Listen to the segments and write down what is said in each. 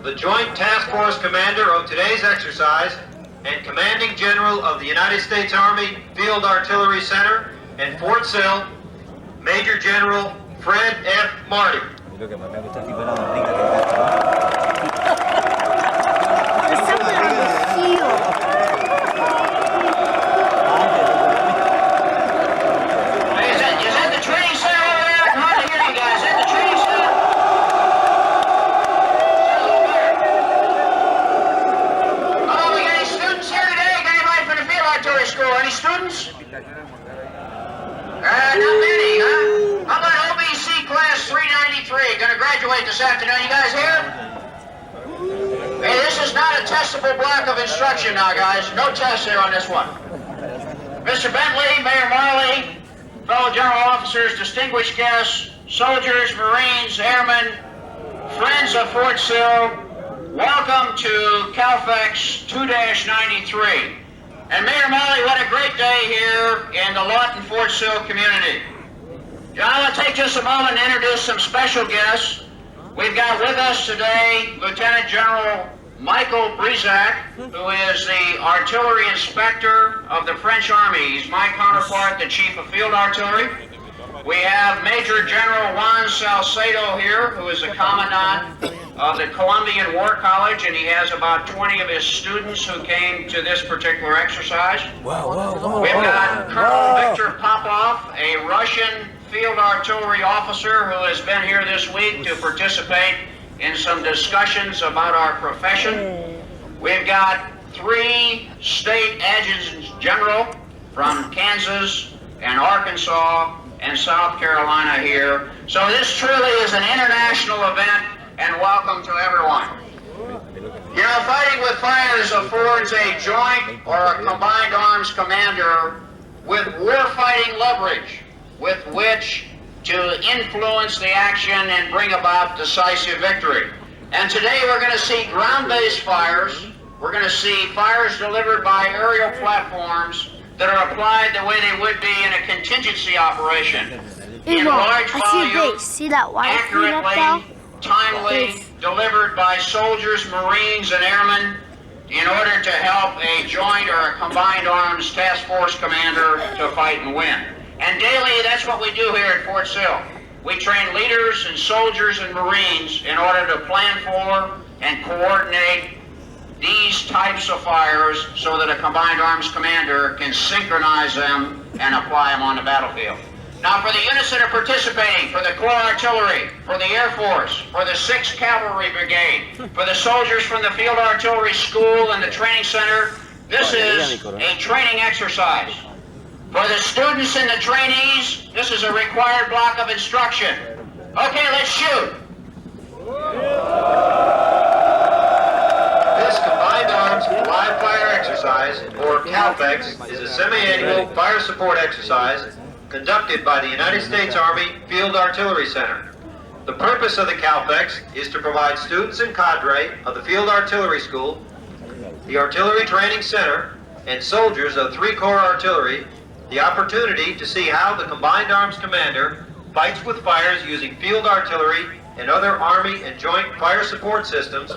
the Joint Task Force Commander of today's exercise and Commanding General of the United States Army Field Artillery Center and Fort Sill, Major General Fred F. Marty. Any students? Not many, huh? How about OBC class 393? Gonna graduate this afternoon. You guys here? Hey, this is not a testable block of instruction now, guys. No tests here on this one. Mr. Bentley, Mayor Marley, fellow general officers, distinguished guests, soldiers, Marines, airmen, friends of Fort Sill, welcome to CalFEX 2-93. And Mayor Marley, what a great day here in the Lawton Fort Sill community. I want to take just a moment and introduce some special guests. We've got with us today Lieutenant General Michael Brisac, who is the Artillery Inspector of the French Army. He's my counterpart, the Chief of Field Artillery. We have Major General Juan Salcedo here, who is the Commandant of the Columbian War College, and he has about 20 of his students who came to this particular exercise. We've got Colonel Victor Popov, a Russian field artillery officer who has been here this week to participate in some discussions about our profession. We've got 3 state adjutants general from Kansas and Arkansas and South Carolina here. So this truly is an international event, and welcome to everyone. You know, fighting with fires affords a joint or a combined arms commander with warfighting leverage with which to influence the action and bring about decisive victory. And today we're going to see ground-based fires. We're going to see fires delivered by aerial platforms that are applied the way they would be in a contingency operation. In large volume, accurately, timely, delivered by soldiers, Marines, and airmen in order to help a joint or a combined arms task force commander to fight and win. And daily, that's what we do here at Fort Sill. We train leaders and soldiers and Marines in order to plan for and coordinate these types of fires so that a combined arms commander can synchronize them and apply them on the battlefield. Now, for the units that are participating, for the Corps Artillery, for the Air Force, for the 6th Cavalry Brigade, for the soldiers from the Field Artillery School and the Training Center, this is a training exercise. For the students and the trainees, this is a required block of instruction. Okay, let's shoot. This Combined Arms Live Fire Exercise, or CalFEX, is a semi-annual fire support exercise conducted by the United States Army Field Artillery Center. The purpose of the CalFEX is to provide students and cadre of the Field Artillery School, the Artillery Training Center, and soldiers of 3 Corps Artillery the opportunity to see how the Combined Arms Commander fights with fires using field artillery and other Army and joint fire support systems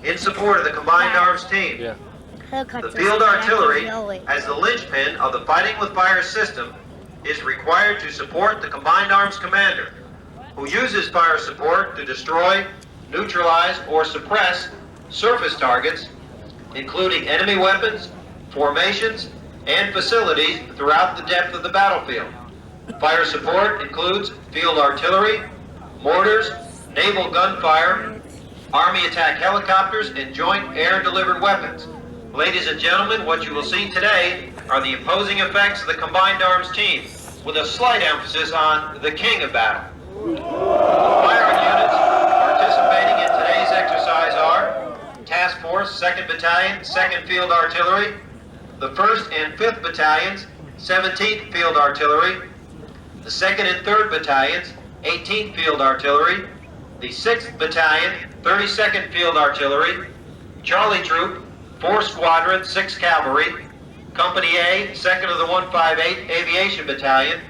in support of the Combined Arms team. The field artillery, as the linchpin of the fighting with fire system, is required to support the Combined Arms Commander, who uses fire support to destroy, neutralize, or suppress surface targets, including enemy weapons, formations, and facilities throughout the depth of the battlefield. Fire support includes field artillery, mortars, naval gunfire, Army attack helicopters, and joint air-delivered weapons. Ladies and gentlemen, what you will see today are the imposing effects of the Combined Arms team, with a slight emphasis on the king of battle. Firing units participating in today's exercise are Task Force 2nd Battalion, 2nd Field Artillery, the 1st and 5th Battalions, 17th Field Artillery, the 2nd and 3rd Battalions, 18th Field Artillery, the 6th Battalion, 32nd Field Artillery, Charlie Troop, 4th Squadron, 6th Cavalry, Company A, 2nd of the 158th Aviation Battalion,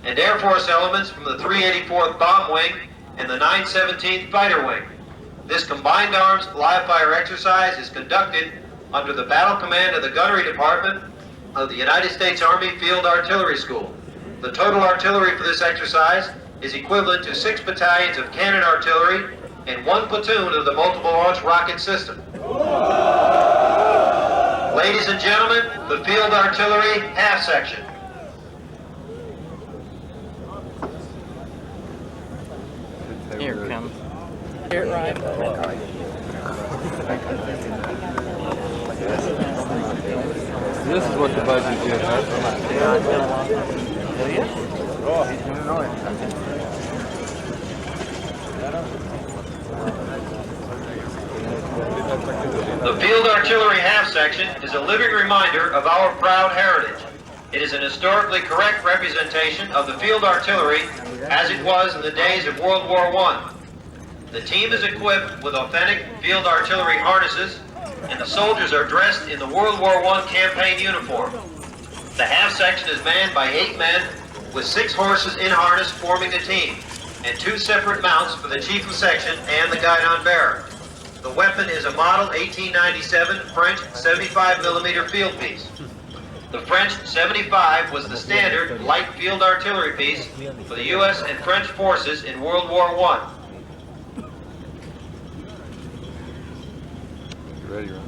and Air Force elements from the 384th Bomb Wing and the 917th Fighter Wing. This combined arms live fire exercise is conducted under the battle command of the Gunnery Department of the United States Army Field Artillery School. The total artillery for this exercise is equivalent to 6 battalions of cannon artillery and 1 platoon of the multiple launch rocket system. Ladies and gentlemen, the Field Artillery Half Section. Here it comes. Here it right. This is what the budget is. The Field Artillery Half Section is a living reminder of our proud heritage. It is an historically correct representation of the field artillery as it was in the days of World War I. The team is equipped with authentic field artillery harnesses, and the soldiers are dressed in the World War I campaign uniform. The half section is manned by 8 men with 6 horses in harness forming the team, and 2 separate mounts for the chief of section and the guidon bearer. The weapon is a model 1897 French 75mm field piece. The French 75 was the standard light field artillery piece for the U.S. and French forces in World War I. Ready, Ron?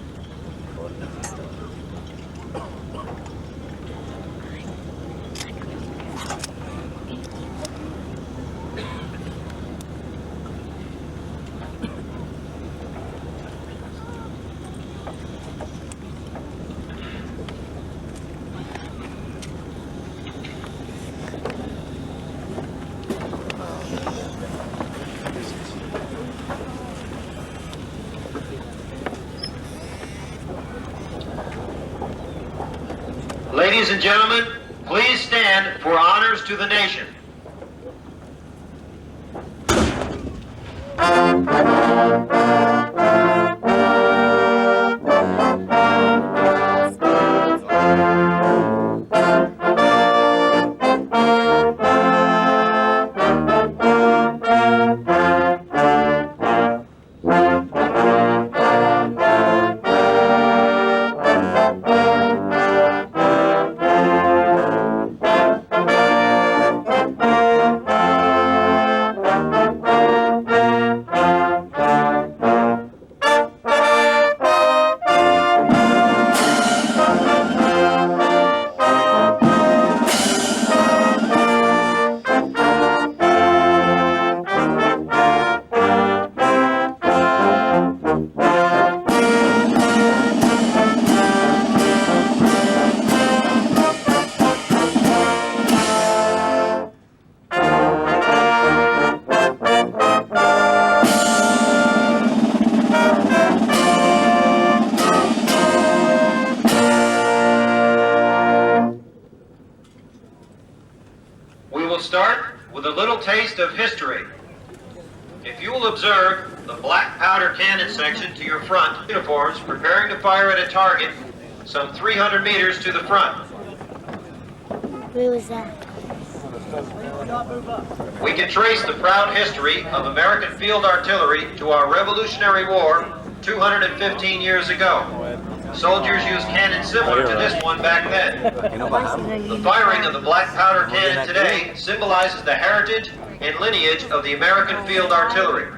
Ladies and gentlemen, please stand for honors to the nation. We will start with a little taste of history. If you will observe the black powder cannon section to your front, uniforms preparing to fire at a target some 300 meters to the front. Where was that? We can trace the proud history of American field artillery to our Revolutionary War 215 years ago. Soldiers used cannons similar to this one back then. The firing of the black powder cannon today symbolizes the heritage and lineage of the American field artillery.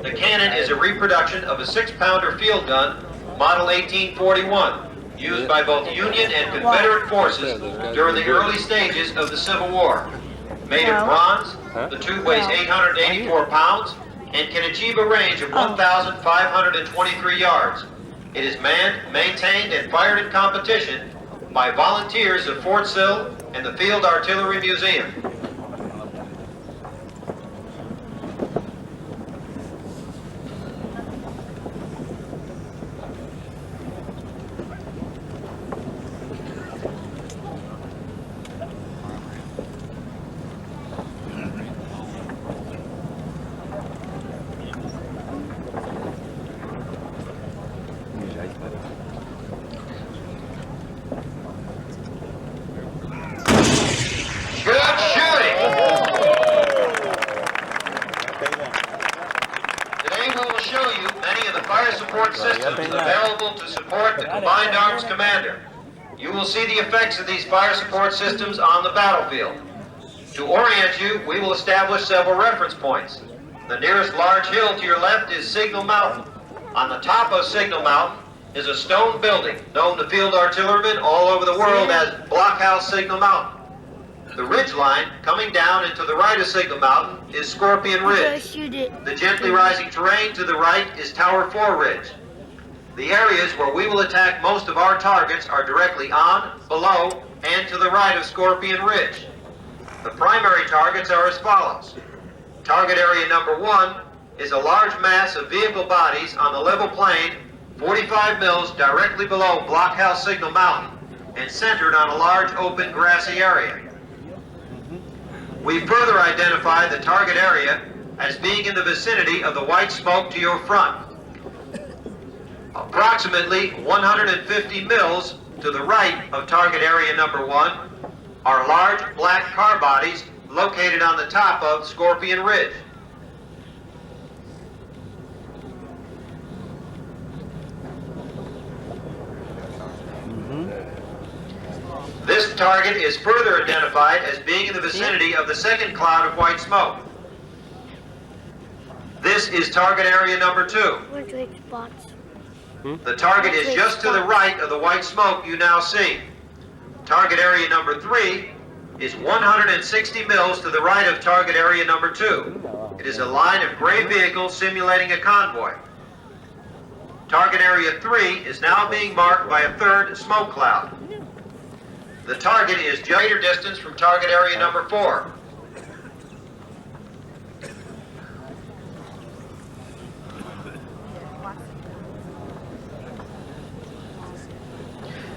The cannon is a reproduction of a 6-pounder field gun, model 1841, used by both Union and Confederate forces during the early stages of the Civil War. Made of bronze, the tube weighs 884 pounds and can achieve a range of 1,523 yards. It is manned, maintained, and fired in competition by volunteers of Fort Sill and the Field Artillery Museum. Good shooting! fire support systems available to support the Combined Arms Commander. You will see the effects of these fire support systems on the battlefield. To orient you, we will establish several reference points. The nearest large hill to your left is Signal Mountain. On the top of Signal Mountain is a stone building known to field artillerymen all over the world as Blockhouse Signal Mountain. The ridge line coming down and to the right of Signal Mountain is Scorpion Ridge. The gently rising terrain to the right is Tower 4 Ridge. The areas where we will attack most of our targets are directly on, below, and to the right of Scorpion Ridge. The primary targets are as follows. Target area number 1 is a large mass of vehicle bodies on the level plain 45 mils directly below Blockhouse Signal Mountain and centered on a large open grassy area. We further identify the target area as being in the vicinity of the white smoke to your front. Approximately 150 mils to the right of target area number 1 are large black car bodies located on the top of Scorpion Ridge. This target is further identified as being in the vicinity of the second cloud of white smoke. This is target area number 2. Which spots? The target is just to the right of the white smoke you now see. Target area number 3 is 160 mils to the right of target area number 2. It is a line of gray vehicles simulating a convoy. Target area 3 is now being marked by a third smoke cloud. The target is greater distance from target area number 4.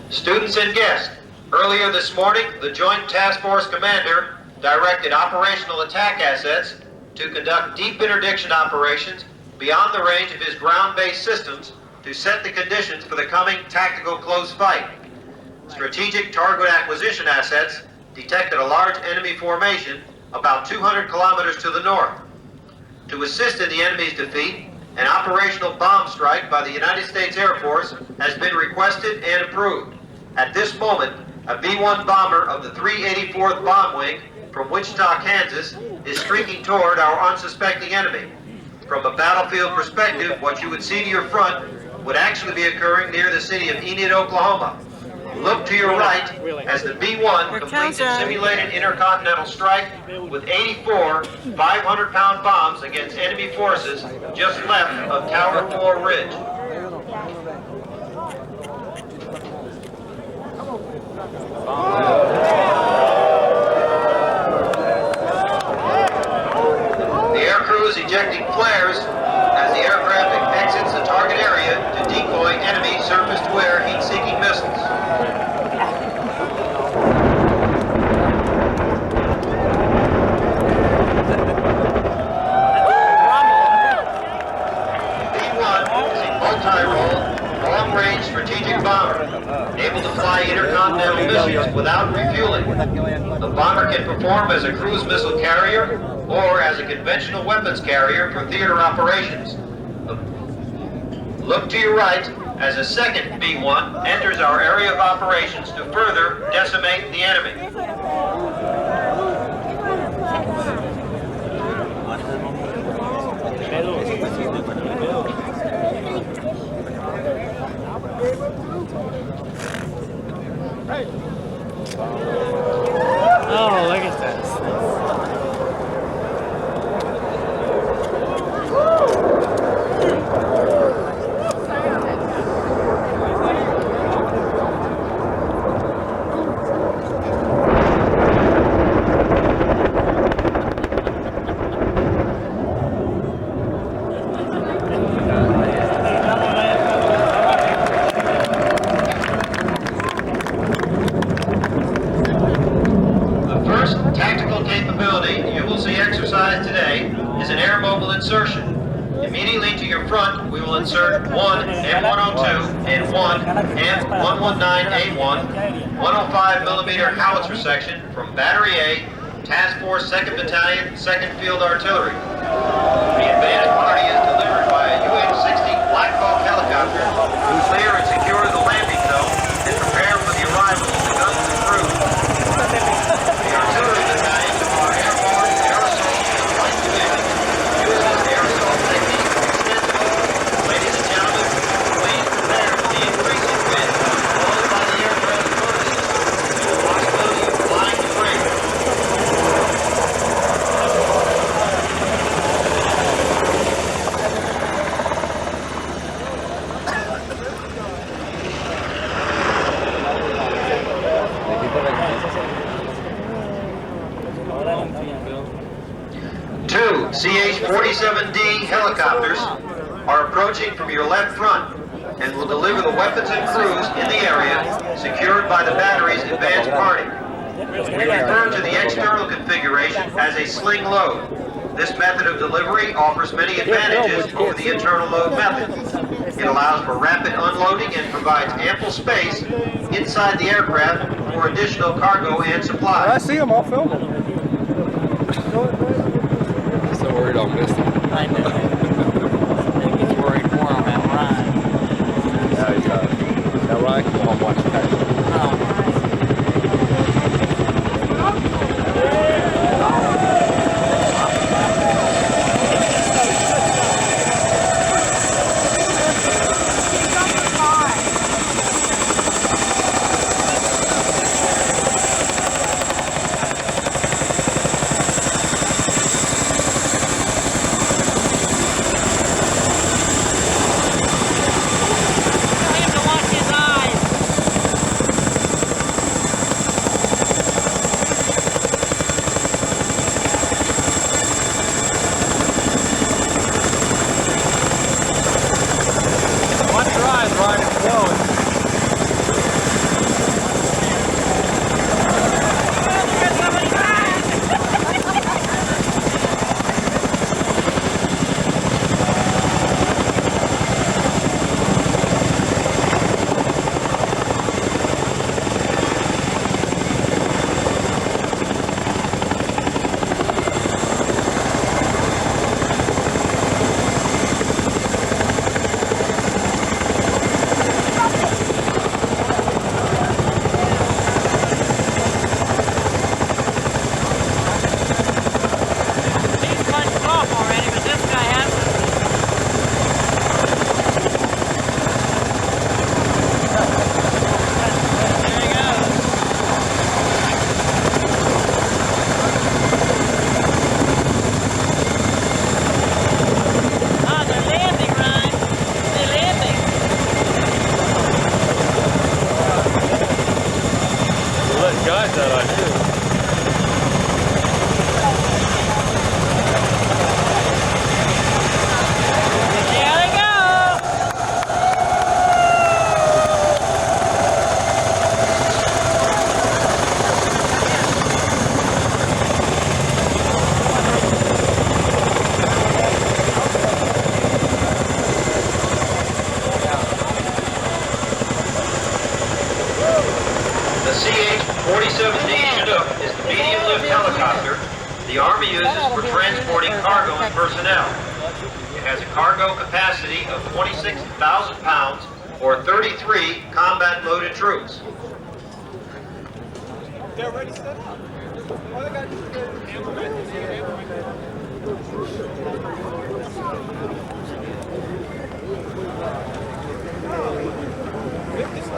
Students and guests, earlier this morning, the Joint Task Force Commander directed operational attack assets to conduct deep interdiction operations beyond the range of his ground-based systems to set the conditions for the coming tactical close fight. Strategic target acquisition assets detected a large enemy formation about 200 kilometers to the north. To assist in the enemy's defeat, an operational bomb strike by the United States Air Force has been requested and approved. At this moment, a B-1 bomber of the 384th Bomb Wing from Wichita, Kansas, is streaking toward our unsuspecting enemy. From a battlefield perspective, what you would see to your front would actually be occurring near the city of Enid, Oklahoma. Look to your right as the B-1 completes its simulated intercontinental strike with 84 500-pound bombs against enemy forces just left of Tower 4 Ridge. The aircrew is ejecting flares as the aircraft exits the target area to decoy enemy surface-to-air heat-seeking missiles. B-1 is a multi-role, long-range strategic bomber, able to fly intercontinental missiles without refueling. The bomber can perform as a cruise missile carrier or as a conventional weapons carrier for theater operations. Look to your right as a second B-1 enters our area of operations to further decimate the enemy. Oh, look at this. Insertion. Immediately to your front, we will insert one M102 and one M119A1 105mm howitzer section from Battery A, Task Force 2nd Battalion, 2nd Field Artillery. The advanced party is delivered by a UH-60 Black Hawk 47D helicopters are approaching from your left front and will deliver the weapons and crews in the area secured by the battery's advanced party. We refer to the external configuration as a sling load. This method of delivery offers many advantages over the internal load method. It allows for rapid unloading and provides ample space inside the aircraft for additional cargo and supplies. I see them, I'll film them. I'm so worried I'll miss him. I know. They get worried for him at Ryan. Yeah, he's that right? Come on, watch that. The CH-47D Chinook is the medium-lift helicopter the Army uses for transporting cargo and personnel. It has a cargo capacity of 26,000 pounds or 33 combat-loaded troops. They're already set up. All they got to do is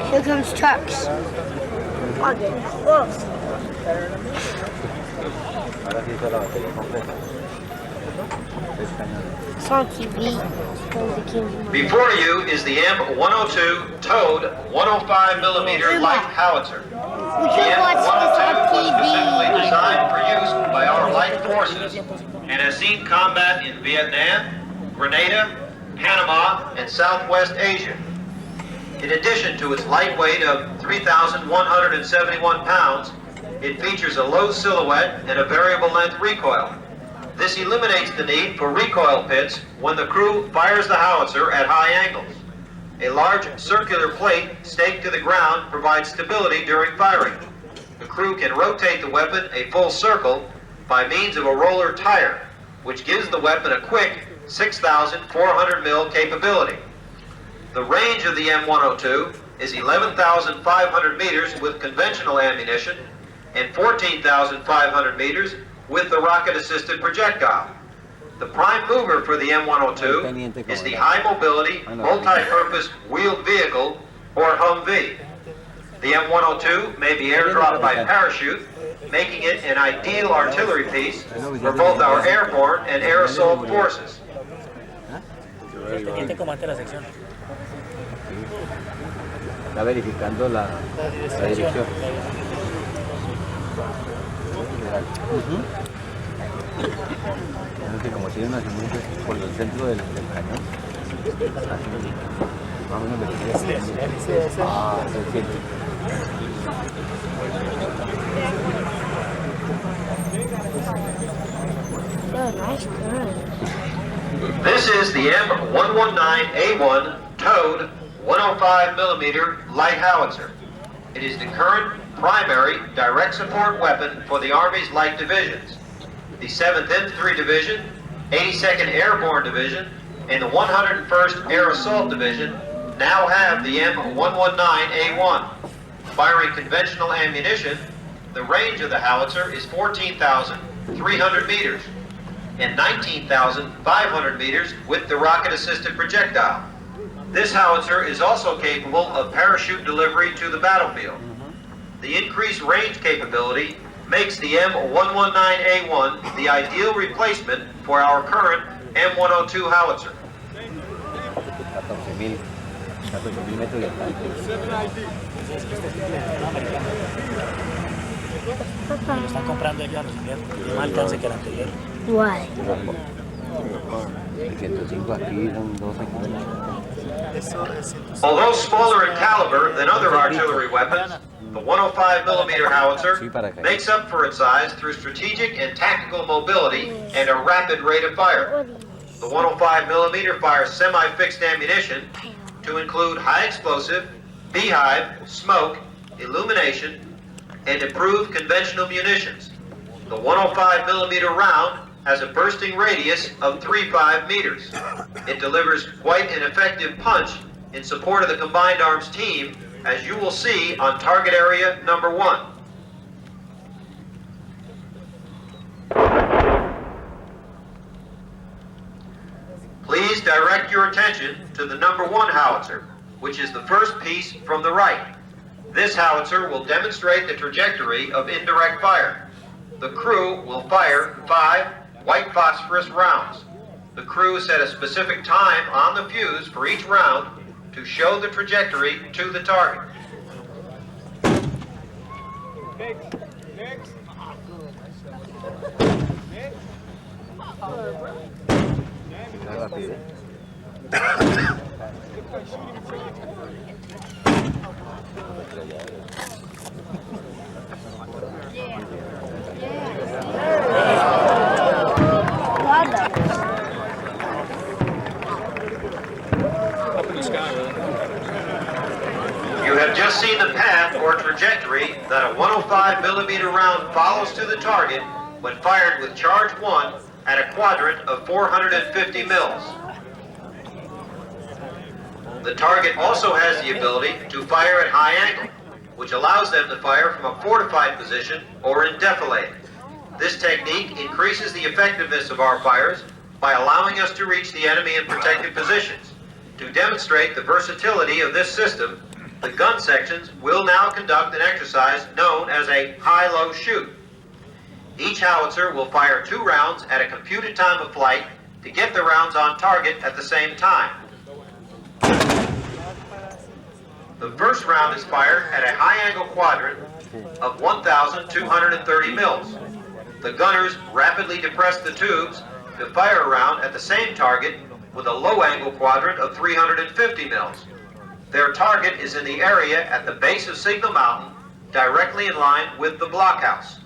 Here comes trucks. Okay, close. It's on TV. Before you is the M102 towed 105mm light howitzer. We The can watch this on M102 was specifically TV. designed for use by our light forces and has seen combat in Vietnam, Grenada, Panama, and Southwest Asia. In addition to its light weight of 3,171 pounds, it features a low silhouette and a variable length recoil. This eliminates the need for recoil pits when the crew fires the howitzer at high angles. A large circular plate staked to the ground provides stability during firing. The crew can rotate the weapon a full circle by means of a roller tire, which gives the weapon a quick 6,400 mil capability. The range of the M102 is 11,500 meters with conventional ammunition and 14,500 meters with the rocket-assisted projectile. The prime mover for the M102 is the High Mobility Multi-Purpose Wheeled Vehicle, or Humvee. The M102 may be airdropped by parachute, making it an ideal artillery piece for both our airborne and air assault forces. Está verificando la dirección. No sé, como tiene una simulación por el centro del cañón. Así, más o menos le quería hacer. Ah, se siente. Oh, nice gun. This is the M119A1 towed 105mm light howitzer. It is the current primary direct support weapon for the Army's light divisions. The 7th Infantry Division, 82nd Airborne Division, and the 101st Air Assault Division now have the M119A1. Firing conventional ammunition, the range of the howitzer is 14,300 meters and 19,500 meters with the rocket-assisted projectile. This howitzer is also capable of parachute delivery to the battlefield. The increased range capability makes the M119A1 the ideal replacement for our current M102 howitzer. 14.000 metros y hasta. Lo están comprando ya los inviernos. Más alcance que el anterior. Why? El 105 aquí son 12 kilómetros. Although smaller in caliber than other artillery weapons, the 105mm howitzer makes up for its size through strategic and tactical mobility and a rapid rate of fire. The 105mm fires semi-fixed ammunition to include high explosive, beehive, smoke, illumination, and improved conventional munitions. The 105mm round has a bursting radius of 3.5 meters. It delivers quite an effective punch in support of the Combined Arms team, as you will see on target area number 1. Please direct your attention to the number 1 howitzer, which is the first piece from the right. This howitzer will demonstrate the trajectory of indirect fire. The crew will fire 5 white phosphorus rounds. The crew set a specific time on the fuse for each round to show the trajectory to the target. You have just seen the path or trajectory that a 105mm round follows to the target when fired with charge 1 at a quadrant of 450 mils. The target also has the ability to fire at high angle, which allows them to fire from a fortified position or in defilade. This technique increases the effectiveness of our fires by allowing us to reach the enemy in protected positions. To demonstrate the versatility of this system, the gun sections will now conduct an exercise known as a high-low shoot. Each howitzer will fire 2 rounds at a computed time of flight to get the rounds on target at the same time. The first round is fired at a high-angle quadrant of 1,230 mils. The gunners rapidly depress the tubes to fire a round at the same target with a low-angle quadrant of 350 mils. Their target is in the area at the base of Signal Mountain, directly in line with the blockhouse.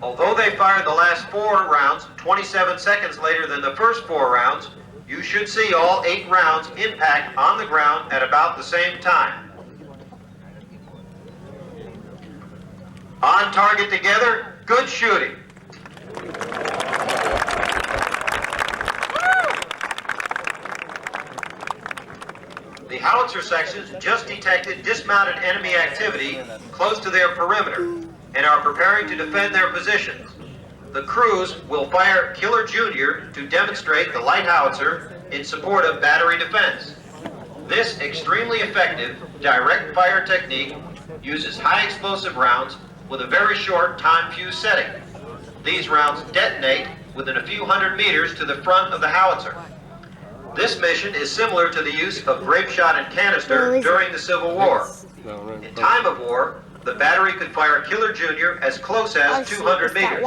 Although they fired the last 4 rounds 27 seconds later than the first 4 rounds, you should see all 8 rounds impact on the ground at about the same time. On target together, good shooting. The howitzer sections just detected dismounted enemy activity close to their perimeter and are preparing to defend their positions. The crews will fire Killer Jr. to demonstrate the light howitzer in support of battery defense. This extremely effective direct fire technique uses high explosive rounds with a very short time fuse setting. These rounds detonate within a few hundred meters to the front of the howitzer. This mission is similar to the use of grape shot and canister during the Civil War. In time of war, the battery could fire Killer Jr. as close as 200 meters.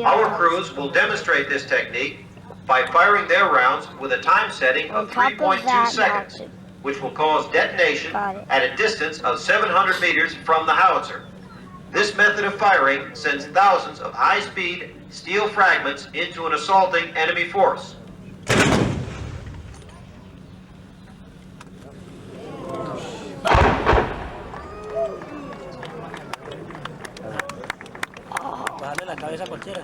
Our crews will demonstrate this technique by firing their rounds with a time setting of 3.2 seconds, which will cause detonation at a distance of 700 meters from the howitzer. This method of firing sends thousands of high-speed steel fragments into an assaulting enemy force. Bajarle la cabeza a cualquiera.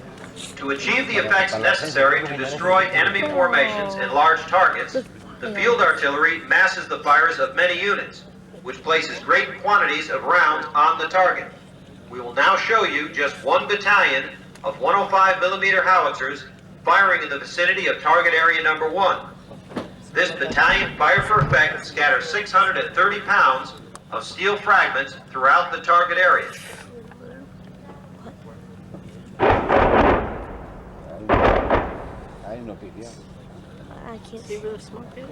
To achieve the effects necessary to destroy enemy formations and large targets, the field artillery masses the fires of many units, which places great quantities of rounds on the target. We will now show you just one battalion of 105mm howitzers firing in the vicinity of target area number 1. This battalion fire for effect scatters 630 pounds of steel fragments throughout the target area. I can't see where the smoke is.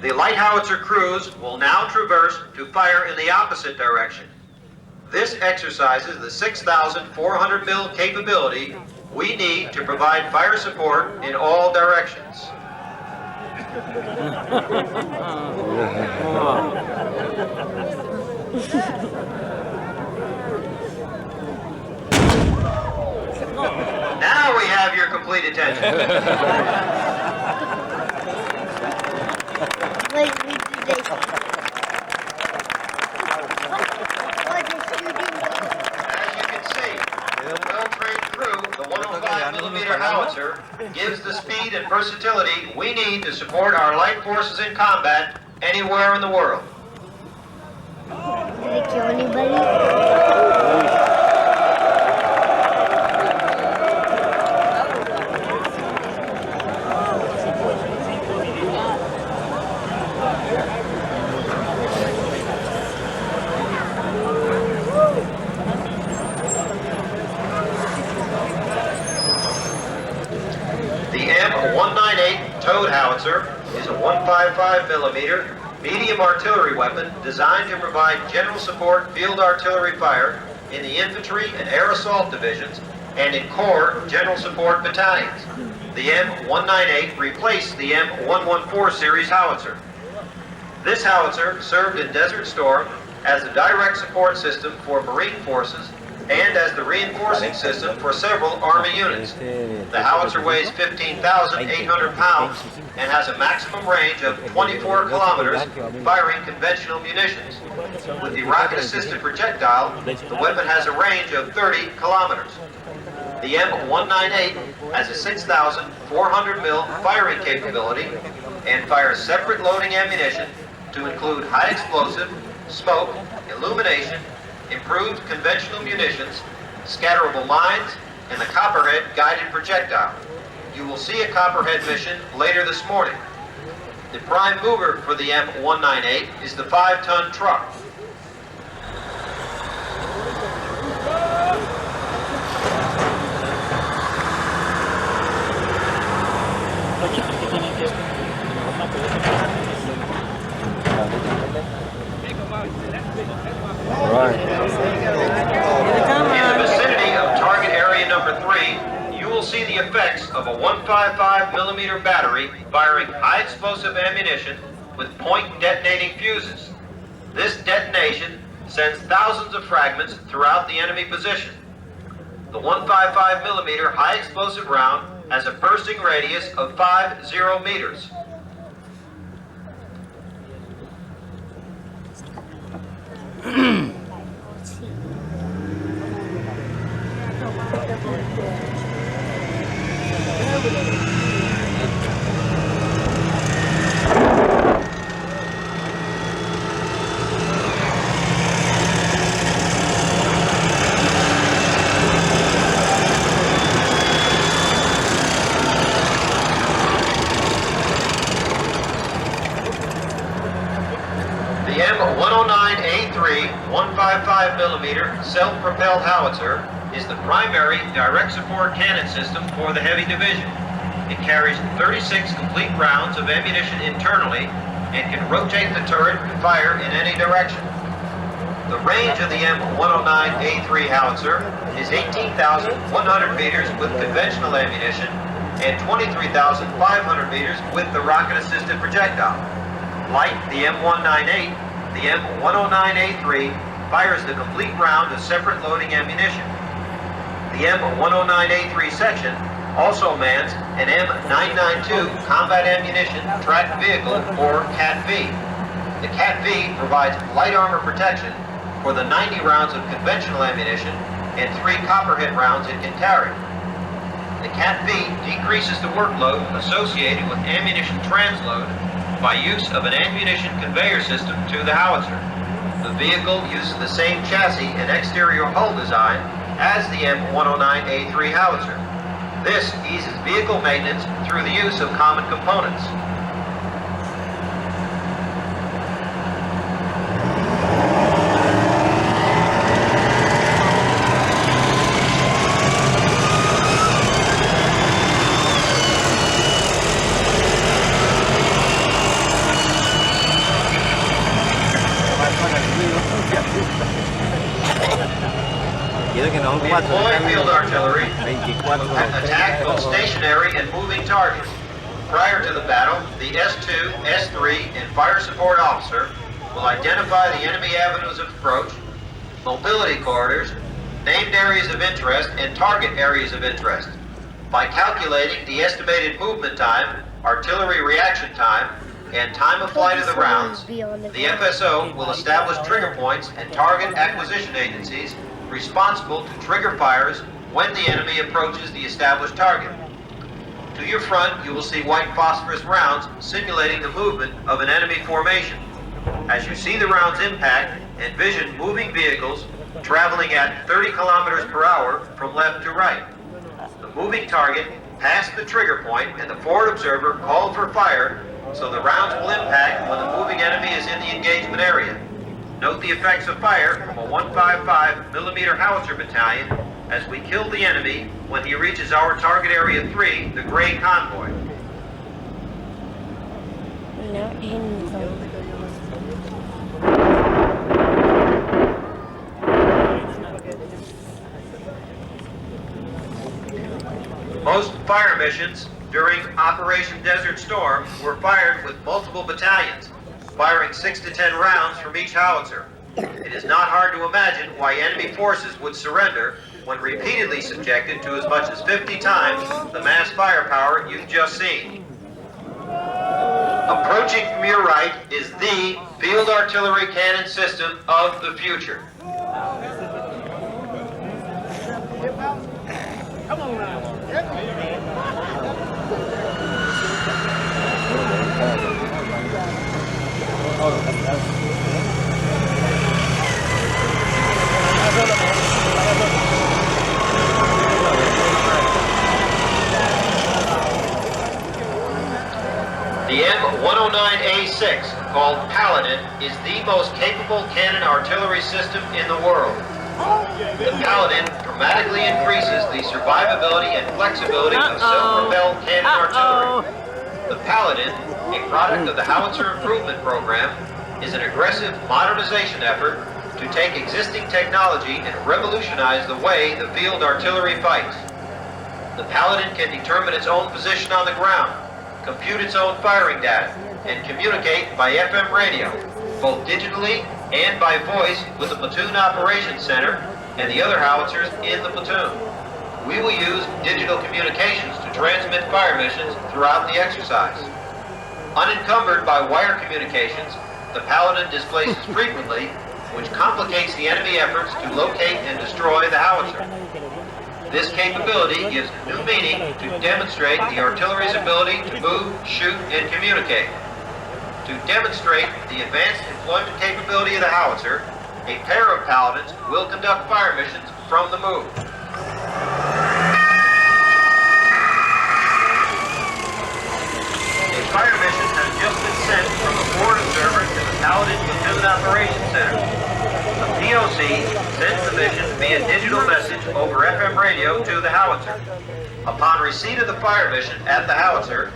The light howitzer crews will now traverse to fire in the opposite direction. This exercises the 6,400 mil capability we need to provide fire support in all directions. Now we have your complete attention. Wait, we did this. As you can see, the well-trained crew, the 105mm howitzer, gives the speed and versatility we need to support our light forces in combat anywhere in the world. Did it kill anybody? The M198 towed howitzer is a 155mm medium artillery weapon designed to provide general support field artillery fire in the infantry and air assault divisions and in corps general support battalions. The M198 replaced the M114 series howitzer. This howitzer served in Desert Storm as a direct support system for Marine forces and as the reinforcing system for several Army units. The howitzer weighs 15,800 pounds and has a maximum range of 24 kilometers firing conventional munitions. With the rocket-assisted projectile, the weapon has a range of 30 kilometers. The M198 has a 6,400 mil firing capability and fires separate loading ammunition to include high explosive, smoke, illumination, improved conventional munitions, scatterable mines, and the Copperhead guided projectile. You will see a Copperhead mission later this morning. The prime mover for the M198 is the 5-ton truck. In the vicinity of target area number 3, you will see the effects of a 155mm battery firing high explosive ammunition with point detonating fuses. This detonation sends thousands of fragments throughout the enemy position. The 155mm high explosive round has a bursting radius of 50 meters. The M109A3 155mm self-propelled howitzer is the primary direct support cannon system for the heavy division. It carries 36 complete rounds of ammunition internally and can rotate the turret and fire in any direction. The range of the M109A3 howitzer is 18,100 meters with conventional ammunition and 23,500 meters with the rocket-assisted projectile. Like the M198, the M109A3 fires the complete round of separate loading ammunition. The M109A3 section also mans an M992 combat ammunition tracked vehicle, or CAT-V. The CAT-V provides light armor protection for the 90 rounds of conventional ammunition and 3 copper-hit rounds it can carry. The CAT-V decreases the workload associated with ammunition transload by use of an ammunition conveyor system to the howitzer. The vehicle uses the same chassis and exterior hull design as the M109A3 howitzer. This eases vehicle maintenance through the use of common components. Employ field artillery attack both stationary and moving targets. Prior to the battle, the S2, S3, and fire support officer will identify the enemy avenues of approach, mobility corridors, named areas of interest, and target areas of interest. By calculating the estimated movement time, artillery reaction time, and time of flight of the rounds, the FSO will establish trigger points and target acquisition agencies responsible to trigger fires when the enemy approaches the established target. To your front, you will see white phosphorus rounds simulating the movement of an enemy formation. As you see the rounds impact, envision moving vehicles traveling at 30 kilometers per hour from left to right. The moving target passed the trigger point and the forward observer called for fire, so the rounds will impact when the moving enemy is in the engagement area. Note the effects of fire from a 155 millimeter howitzer battalion as we kill the enemy when he reaches our target area 3, the gray convoy. Most fire missions during Operation Desert Storm were fired with multiple battalions, firing 6 to 10 rounds from each howitzer. It is not hard to imagine why enemy forces would surrender when repeatedly subjected to as much as 50 times the mass firepower you've just seen. Approaching from your right is the field artillery cannon system of the future. The M109A6, called Paladin, is the most capable cannon artillery system in the world. The Paladin dramatically increases the survivability and flexibility of self-propelled cannon artillery. The Paladin, a product of the Howitzer Improvement Program, is an aggressive modernization effort to take existing technology and revolutionize the way the field artillery fights. The Paladin can determine its own position on the ground, compute its own firing data, and communicate by FM radio, both digitally and by voice with the platoon operations center and the other howitzers in the platoon. We will use digital communications to transmit fire missions throughout the exercise. Unencumbered by wire communications, the Paladin displaces frequently, which complicates the enemy efforts to locate and destroy the howitzer. This capability gives new meaning to demonstrate the artillery's ability to move, shoot, and communicate. To demonstrate the advanced employment capability of the howitzer, a pair of Paladins will conduct fire missions from the move. A fire mission has just been sent from a forward observer to the Paladin Platoon Operations Center. A POC sends the mission via digital message over FM radio to the howitzer. Upon receipt of the fire mission at the howitzer,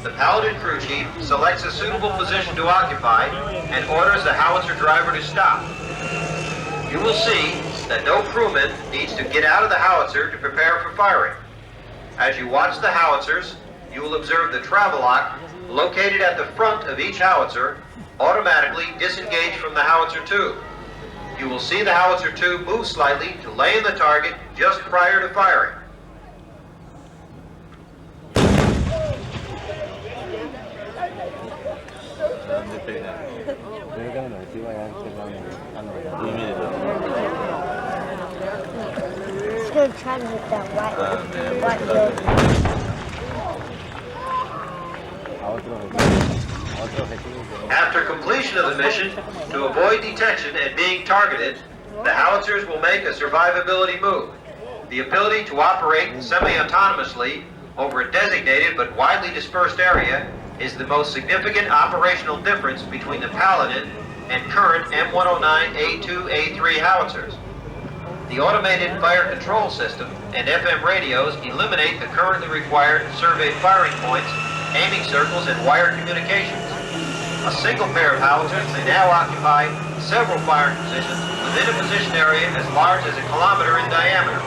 the Paladin crew chief selects a suitable position to occupy and orders the howitzer driver to stop. You will see that no crewman needs to get out of the howitzer to prepare for firing. As you watch the howitzers, you will observe the travel lock located at the front of each howitzer automatically disengage from the howitzer tube. You will see the howitzer tube move slightly to lay in the target just prior to firing. It's gonna try to hit that white building. After completion of the mission, to avoid detection and being targeted, the howitzers will make a survivability move. The ability to operate semi-autonomously over a designated but widely dispersed area is the most significant operational difference between the Paladin and current M109A2-A3 howitzers. The automated fire control system and FM radios eliminate the currently required surveyed firing points, aiming circles, and wired communications. A single pair of howitzers may now occupy several firing positions within a position area as large as 1 kilometer in diameter.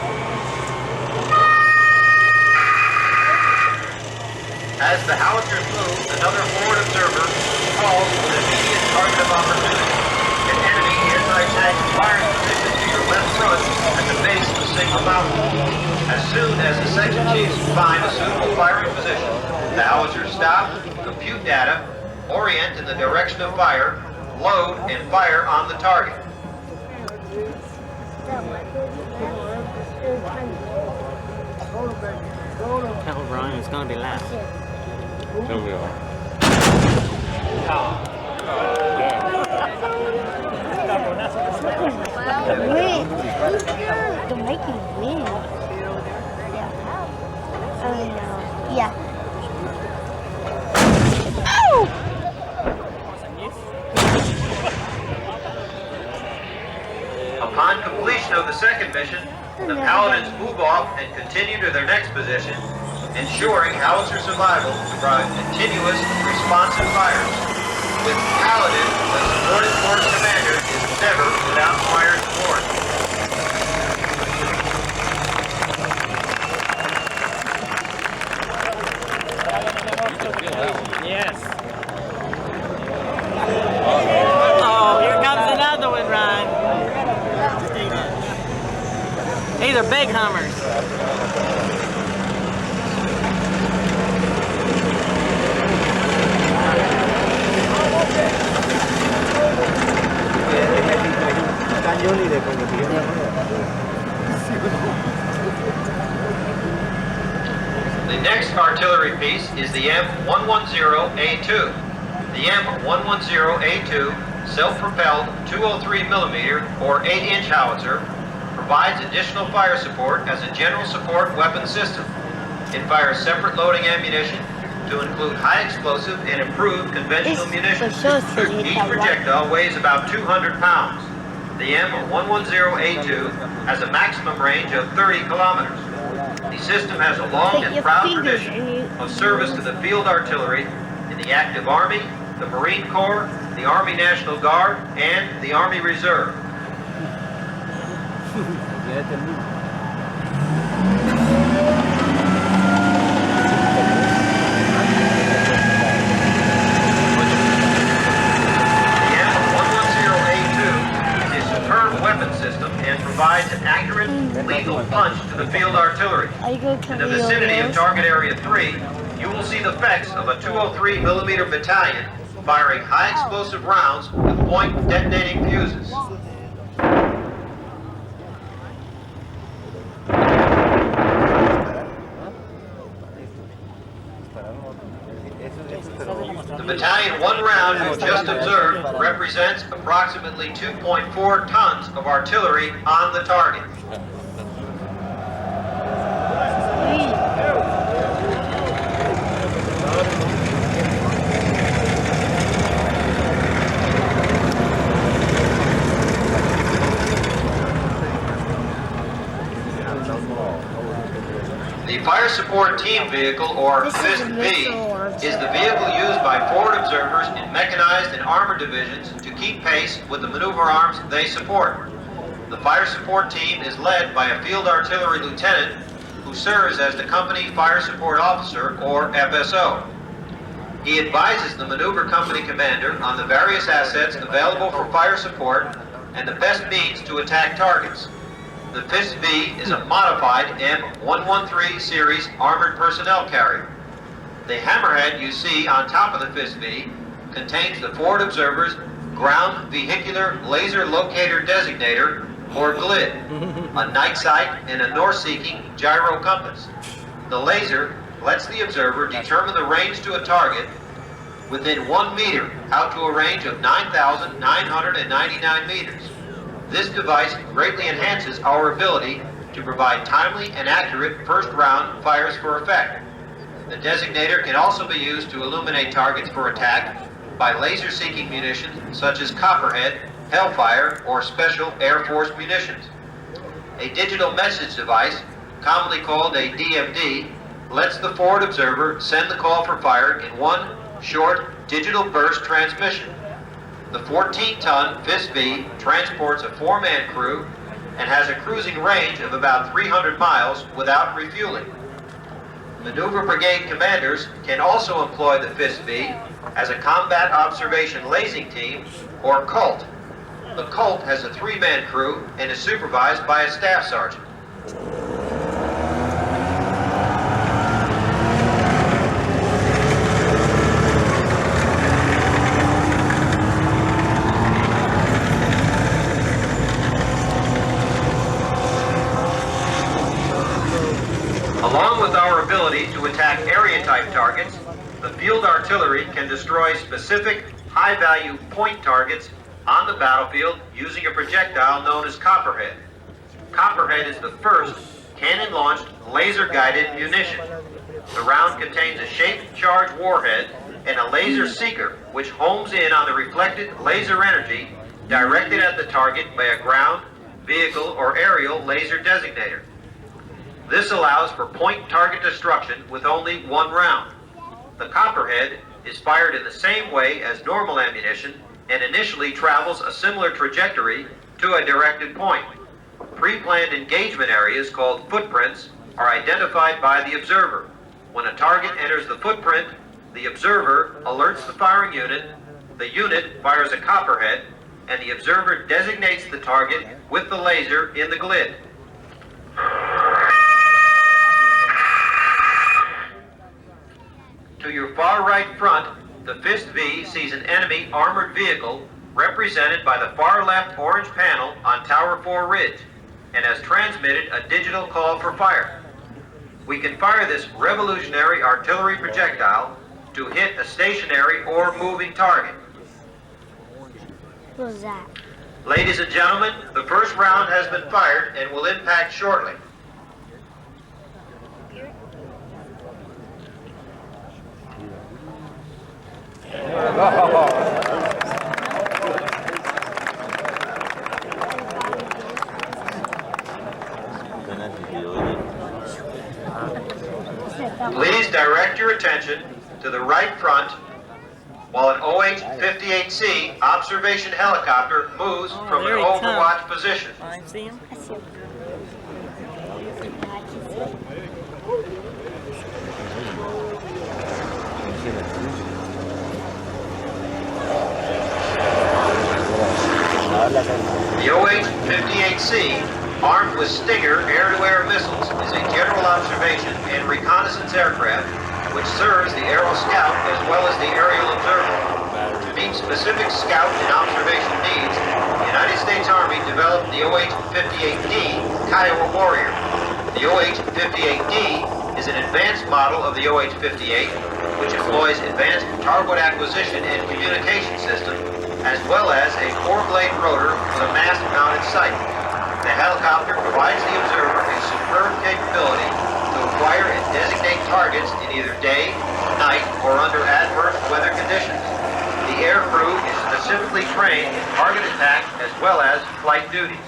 As the howitzers move, another forward observer calls for an immediate target of opportunity. An enemy anti-tank firing position to your left front at the base of the single mountain. As soon as the section chiefs find a suitable firing position, the howitzers stop, compute data, orient in the direction of fire, load, and fire on the target. Tell Brian it's gonna be last. There we are. Win. They're making win. Yeah. Oh no. Yeah. Oh! Upon completion of the second mission, the Paladins move off and continue to their next position, ensuring howitzer survival to provide continuous, responsive fires. With Paladin, the supported force commander is never without fire support. Yes. Oh, here comes another one, Ron. These are big Hummers. The next artillery piece is the M110A2. The M110A2, self-propelled 203mm or 8-inch howitzer, provides additional fire support as a general support weapon system. It fires separate loading ammunition to include high explosive and improved conventional munitions. Each projectile weighs about 200 pounds. The M110A2 has a maximum range of 30 kilometers. The system has a long and proud tradition of service to the field artillery in the active Army, the Marine Corps, the Army National Guard, and the Army Reserve. Provides an accurate, lethal punch to the field artillery. In the vicinity of target area 3, you will see the effects of a 203mm battalion firing high explosive rounds with point detonating fuses. The battalion one round you just observed represents approximately 2.4 tons of artillery on the target. The Fire Support Team Vehicle, or FIST-V, is the vehicle used by forward observers in mechanized and armored divisions to keep pace with the maneuver arms they support. The Fire Support Team is led by a Field Artillery Lieutenant who serves as the Company Fire Support Officer, or FSO. He advises the Maneuver Company Commander on the various assets available for fire support and the best means to attack targets. The FIST-V is a modified M113 series armored personnel carrier. The hammerhead you see on top of the FIST-V contains the forward observer's Ground Vehicular Laser Locator Designator, or GLID, a night sight and a north-seeking gyro compass. The laser lets the observer determine the range to a target within 1 meter out to a range of 9,999 meters. This device greatly enhances our ability to provide timely and accurate first-round fires for effect. The designator can also be used to illuminate targets for attack by laser-seeking munitions such as Copperhead, Hellfire, or Special Air Force munitions. A digital message device, commonly called a DMD, lets the forward observer send the call for fire in one short digital burst transmission. The 14-ton FIST-V transports a 4-man crew and has a cruising range of about 300 miles without refueling. Maneuver Brigade commanders can also employ the FIST-V as a Combat Observation Lasing Team, or COLT. The COLT has a 3-man crew and is supervised by a staff sergeant. Along with our ability to attack area-type targets, the field artillery can destroy specific high-value point targets on the battlefield using a projectile known as Copperhead. Copperhead is the first cannon-launched laser-guided munition. The round contains a shaped charge warhead and a laser seeker which homes in on the reflected laser energy directed at the target by a ground, vehicle, or aerial laser designator. This allows for point target destruction with only one round. The Copperhead is fired in the same way as normal ammunition and initially travels a similar trajectory to a directed point. Pre-planned engagement areas called footprints are identified by the observer. When a target enters the footprint, the observer alerts the firing unit, the unit fires a Copperhead, and the observer designates the target with the laser in the GLID. To your far right front, the FIST-V sees an enemy armored vehicle represented by the far left orange panel on Tower 4 Ridge and has transmitted a digital call for fire. We can fire this revolutionary artillery projectile to hit a stationary or moving target. What was that? Ladies and gentlemen, the first round has been fired and will impact shortly. Please direct your attention to the right front while an OH-58C observation helicopter moves from an there he comes. overwatch position. I see him. I see him. The OH-58C, armed with Stinger air-to-air missiles, is a general observation and reconnaissance aircraft which serves the Aero Scout as well as the aerial observer. To meet specific scout and observation needs, the United States Army developed the OH-58D Kiowa Warrior. The OH-58D is an advanced model of the OH-58, which employs advanced target acquisition and communication system, as well as a 4-blade rotor with a mast-mounted sight. The helicopter provides the observer a superb capability to acquire and designate targets in either day, night, or under adverse weather conditions. The air crew is specifically trained in target attack as well as flight duties.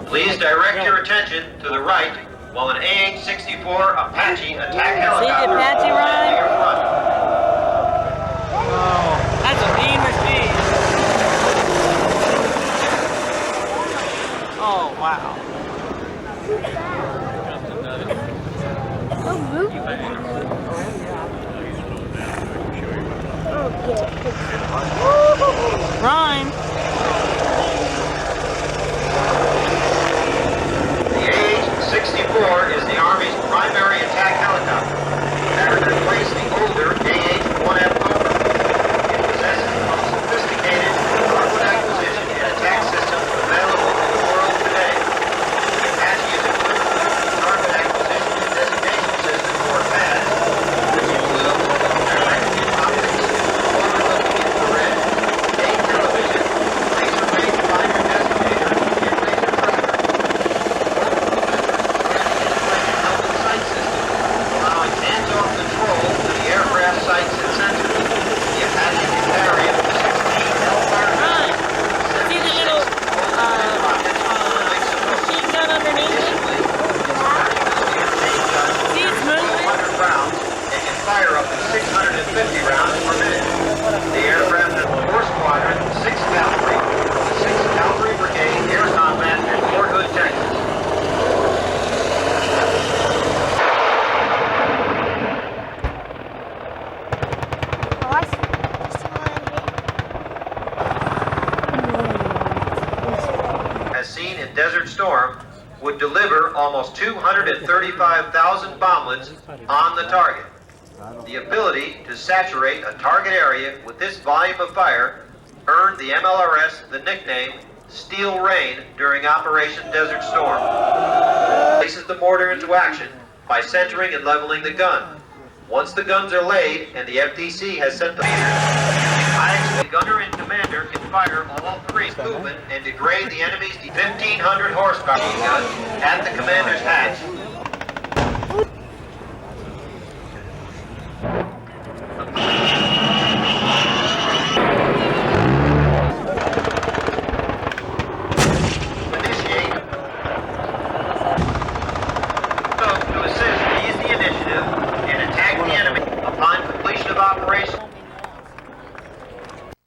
Please direct your attention to the right while an AH-64 Apache attack helicopter Apache is run? to your front. Oh, that's a mean machine. Oh, wow. Rhyme. The AH-64 is the Army's primary attack helicopter that would replace the older AH-1F Cobra. It possesses the most sophisticated target acquisition and attack system available in the world today. The Apache is equipped with the target acquisition and designation system, or TADS, which includes directed optics, overlooking infrared, day television, laser range finder designator, and laser tracker. Sight system, allowing hands-off control to the aircraft sights and sensors. The Apache can carry up to 16 Hellfire missiles, See the little machine gun underneath it? See, it's moving. 100 rounds and can fire up to 650 rounds per minute. The aircraft is 4 Squadron, 6 Cavalry, 6 Cavalry Brigade Air Combat at Fort Hood, Texas. As seen in Desert Storm, would deliver almost 235,000 bomblets on the target. The ability to saturate a target area with this volume of fire earned the MLRS the nickname Steel Rain during Operation Desert Storm. Places the mortar into action by centering and leveling the gun. Once the guns are laid and the FTC has sent the the gunner and commander can fire all three movement and degrade the enemy's 1,500 horsepower gun at the commander's hatch